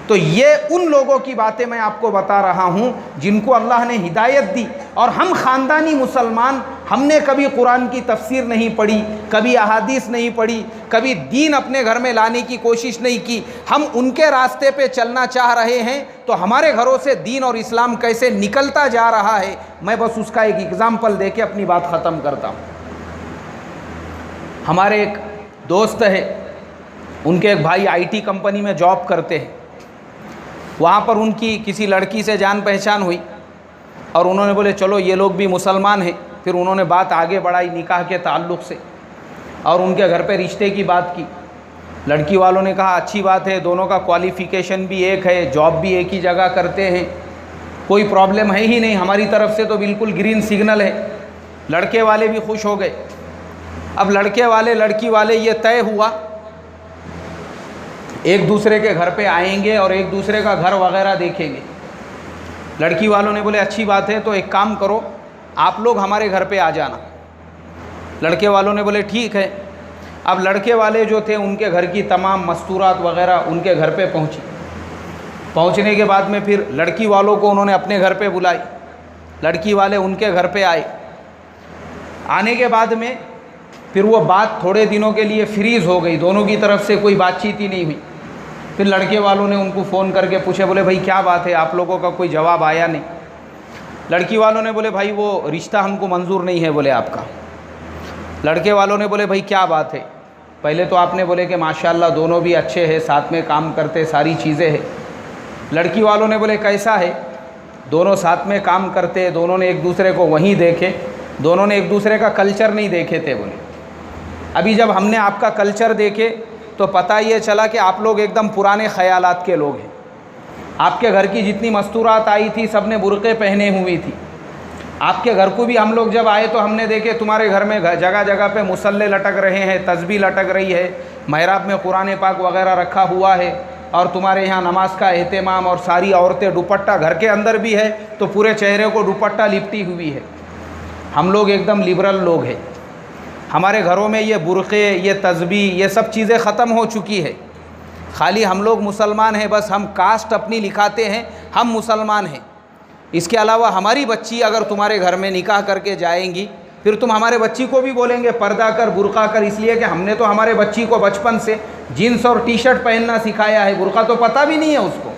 तो ये उन लोगों की बातें मैं आपको बता रहा हूँ जिनको अल्लाह ने हिदायत दी। और हम ख़ानदानी मुसलमान, हमने कभी कुरान की तफसीर नहीं पढ़ी, कभी अहादीस नहीं पढ़ी, कभी दीन अपने घर में लाने की कोशिश नहीं की। हम उनके रास्ते पे चलना चाह रहे हैं तो हमारे घरों से दीन और इस्लाम कैसे निकलता जा रहा है, मैं बस उसका एक एग्ज़ाम्पल दे के अपनी बात ख़त्म करता हूँ। हमारे एक दोस्त है, उनके एक भाई IT कंपनी में जॉब करते हैं। वहाँ पर उनकी किसी लड़की से जान पहचान हुई और उन्होंने बोले चलो ये लोग भी मुसलमान हैं। फिर उन्होंने बात आगे बढ़ाई निकाह के ताल्लुक़ से और उनके घर पे रिश्ते की बात की। लड़की वालों ने कहा अच्छी बात है, दोनों का क्वालिफ़िकेशन भी एक है, जॉब भी एक ही जगह करते हैं, कोई प्रॉब्लम है ही नहीं, हमारी तरफ से तो बिल्कुल ग्रीन सिग्नल है। लड़के वाले भी खुश हो गए। अब लड़के वाले लड़की वाले ये तय हुआ एक दूसरे के घर पे आएंगे और एक दूसरे का घर वगैरह देखेंगे। लड़की वालों ने बोले अच्छी बात है, तो एक काम करो आप लोग हमारे घर पे आ जाना। लड़के वालों ने बोले ठीक है। अब लड़के वाले जो थे उनके घर की तमाम मस्तूरात वगैरह उनके घर पे पहुंची। पहुंचने के बाद में फिर लड़की वालों को उन्होंने अपने घर पे बुलाई, लड़की वाले उनके घर पे आए। आने के बाद में फिर वो बात थोड़े दिनों के लिए फ्रीज़ हो गई, दोनों की तरफ से कोई बातचीत ही नहीं हुई। फिर लड़के वालों ने उनको फ़ोन करके पूछे, बोले भाई क्या बात है, आप लोगों का कोई जवाब आया नहीं। लड़की वालों ने बोले भाई वो रिश्ता हमको मंजूर नहीं है बोले आपका। लड़के वालों ने बोले भाई क्या बात है, पहले तो आपने बोले कि माशाल्लाह दोनों भी अच्छे हैं, साथ में काम करते, सारी चीज़ें हैं। लड़की वालों ने बोले कैसा है, दोनों साथ में काम करते, दोनों ने एक दूसरे को वहीं देखे, दोनों ने एक दूसरे का कल्चर नहीं देखे थे। बोले अभी जब हमने आपका कल्चर देखे तो पता ये चला कि आप लोग एकदम पुराने ख़यालात के लोग हैं। आपके घर की जितनी मस्तूरात आई थी सब ने बुर्क़े पहने हुई थी। आपके घर को भी हम लोग जब आए तो हमने देखे तुम्हारे घर में जगह जगह पे मुसल्ले लटक रहे हैं, तस्बीह लटक रही है, महराब में कुरान पाक वगैरह रखा हुआ है, और तुम्हारे यहाँ नमाज का एहतमाम, और सारी औरतें दुपट्टा, घर के अंदर भी है तो पूरे चेहरे को दुपट्टा लिपटी हुई है। हम लोग एकदम लिबरल लोग हैं। हमारे घरों में ये बुर्क़े, ये तस्बीह, ये सब चीज़ें ख़त्म हो चुकी है। खाली हम लोग मुसलमान हैं, बस हम कास्ट अपनी लिखाते हैं, हम मुसलमान हैं। इसके अलावा हमारी बच्ची अगर तुम्हारे घर में निकाह करके जाएंगी फिर तुम हमारे बच्ची को भी बोलेंगे पर्दा कर, बुर्का कर, इसलिए कि हमने तो हमारे बच्ची को बचपन से जीन्स और टी शर्ट पहनना सिखाया है, बुर्का तो पता भी नहीं है उसको।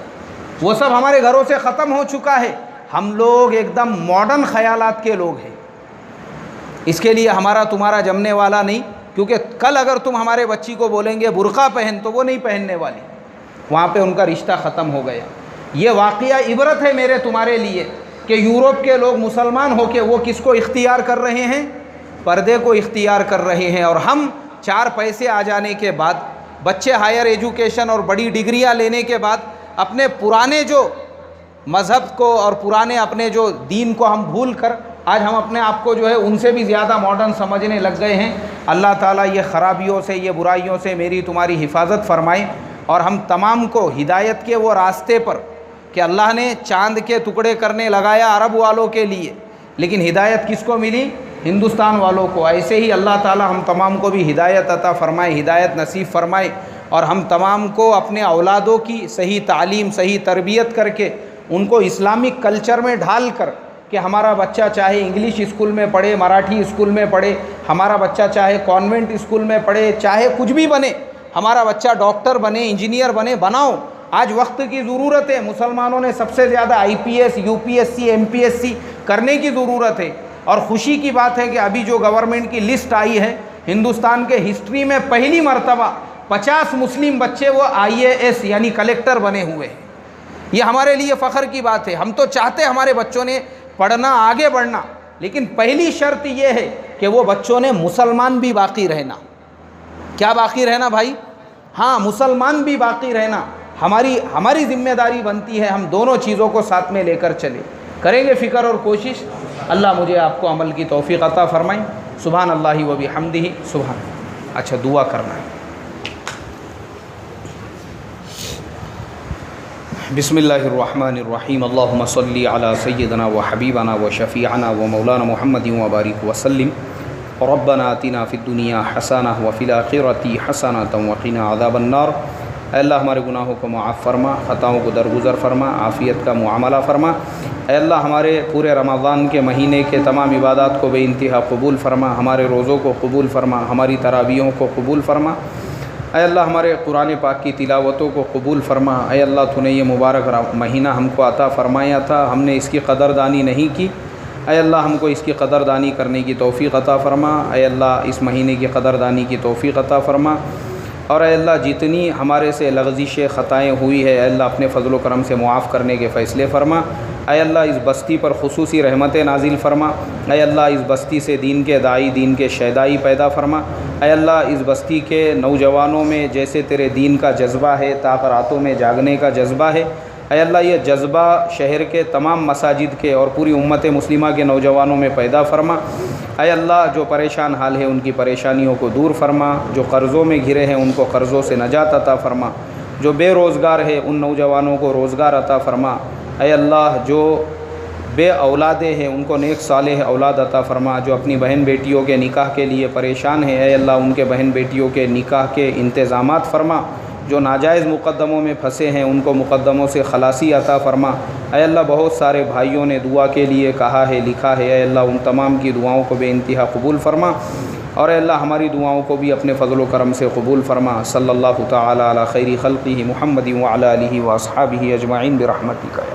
वो सब हमारे घरों से ख़त्म हो चुका है। हम लोग एकदम मॉडर्न ख़यालात के लोग हैं। इसके लिए हमारा तुम्हारा जमने वाला नहीं, क्योंकि कल अगर तुम हमारे बच्ची को बोलेंगे बुर्का पहन तो वो नहीं पहनने वाली, वहाँ पे उनका रिश्ता ख़त्म हो गया। ये वाक़या इबरत है मेरे तुम्हारे लिए कि यूरोप के लोग मुसलमान होके वो किसको इख्तियार कर रहे हैं? पर्दे को इख्तियार कर रहे हैं। और हम 4 पैसे आ जाने के बाद, बच्चे हायर एजुकेशन और बड़ी डिग्रियां लेने के बाद अपने पुराने जो मज़हब को और पुराने अपने जो दीन को हम भूल कर आज हम अपने आप को जो है उनसे भी ज़्यादा मॉडर्न समझने लग गए हैं। अल्लाह ताला ये ख़राबियों से, ये बुराइयों से मेरी तुम्हारी हिफाजत फरमाए और हम तमाम को हिदायत के वो रास्ते पर, कि अल्लाह ने चाँद के टुकड़े करने लगाया अरब वालों के लिए, लेकिन हिदायत किसको मिली? हिंदुस्तान वालों को। ऐसे ही अल्लाह ताला हम तमाम को भी हिदायत अता फ़रमाए, हिदायत नसीब फ़रमाए और हम तमाम को अपने औलादों की सही तालीम, सही तरबियत करके उनको इस्लामिक कल्चर में ढाल कर, कि हमारा बच्चा चाहे इंग्लिश स्कूल में पढ़े, मराठी स्कूल में पढ़े, हमारा बच्चा चाहे कॉन्वेंट स्कूल में पढ़े, चाहे कुछ भी बने, हमारा बच्चा डॉक्टर बने, इंजीनियर बने, बनाओ। आज वक्त की ज़रूरत है। मुसलमानों ने सबसे ज़्यादा IPS, UPSC, MPSC करने की ज़रूरत है। और ख़ुशी की बात है कि अभी जो गवर्नमेंट की लिस्ट आई है, हिंदुस्तान के हिस्ट्री में पहली मर्तबा 50 मुस्लिम बच्चे वो IAS यानी कलेक्टर बने हुए हैं। ये हमारे लिए फ़ख्र की बात है। हम तो चाहते हमारे बच्चों ने पढ़ना, आगे बढ़ना, लेकिन पहली शर्त ये है कि वो बच्चों ने मुसलमान भी बाकी रहना। क्या बाकी रहना भाई? हाँ, मुसलमान भी बाकी रहना। हमारी ज़िम्मेदारी बनती है हम दोनों चीज़ों को साथ में लेकर चले। करेंगे फ़िक्र और कोशिश। अल्लाह मुझे आपको अमल की तौफ़ीक़ अता फ़रमाए। सुभान अल्लाहि व बिहम्दिही सुभान। अच्छा, दुआ करना है। बिस्मिल्लाहिर्रहमानिर्रहीम। अल्लाहुम्मा सल्ली अला सय्यिदना व हबीबना व शफ़ीअना व मौलाना मुहम्मदिन व बारिक वसल्लिम। रब्बना आतिना फ़िद दुनिया हसना व फ़िल आखिरति हसनतन व क़िना अज़ाबन्नार। अल्लाह हमारे गुनाहों को माफ़ फ़रमा, ख़ताओं को दरगुज़र फ़रमा, आफ़ियत का मुआमला फ़रमा। अल्लाह हमारे पूरे रमज़ान के महीने के तमाम इबादत को बेइंतहा कबूल फ़रमा, हमारे रोज़ों को कबूल फ़रमा, हमारी तरावियों को कबूल फ़रमा। अल्लाह हमारे कुरान पाक की तिलावतों को कबूल फ़रमा। अल्लाह तूने ये मुबारक महीना हमको अता फ़रमाया था, हमने इसकी कदरदानी नहीं की। अल्लाह हमको इसकी कदरदानी करने की तौफ़ीक़ अता फ़रमा। अल्लाह इस महीने की कदरदानी की तौफ़ीक़ अता फ़रमा। और अल्लाह जितनी हमारे से लग़ज़िश ख़ताएँ हुई है अल्लाह अपने फ़ज़ल व करम से मुआफ़ करने के फ़ैसले फ़रमा। अल्लाह इस बस्ती पर ख़ुसूसी रहमतें नाज़िल फ़रमा। अल्लाह इस बस्ती से दीन के दाई, दीन के शहदाई पैदा फ़रमा। अल्लाह इस बस्ती के नौजवानों में जैसे तेरे दीन का जज्बा है, ताक़ रातों में जागने का जज्बा है, अल्लाह ये जज्बा शहर के तमाम मसाजिद के और पूरी उम्मत मुस्लिमा के नौजवानों में पैदा फ़रमा। अल्लाह जो परेशान हाल है उनकी परेशानियों को दूर फ़रमा, जो कर्ज़ों में घिरे हैं उनको कर्ज़ों से नजात अता फ़रमा, जो बेरोज़गार है उन नौजवानों को रोज़गार अता फ़रमा। अल्लाह जो बे औलादे हैं उनको नेक सालेह औलाद अता फ़रमा। जो अपनी बहन बेटियों के निकाह के लिए परेशान हैं अल्लाह उनके बहन बेटियों के निकाह के इंतज़ामात फ़रमा। जो नाजायज़ मुक़द्दमों में फंसे हैं उनको मुक़द्दमों से खलासी अता फ़रमा। अल्लाह बहुत सारे भाइयों ने दुआ के लिए कहा है, लिखा है, अल्लाह उन तमाम की दुआओं को बेइंतहा कबूल फ़रमा और अल्लाह हमारी दुआओं को भी अपने फ़ज़ल व करम से कबूल फ़रमा। सल्लल्लाहु तआला अला खैरि ख़ल्क़िही मुहम्मदिन व अला आलिहि व अस्हाबिही अजमाइन बिरहमतिका।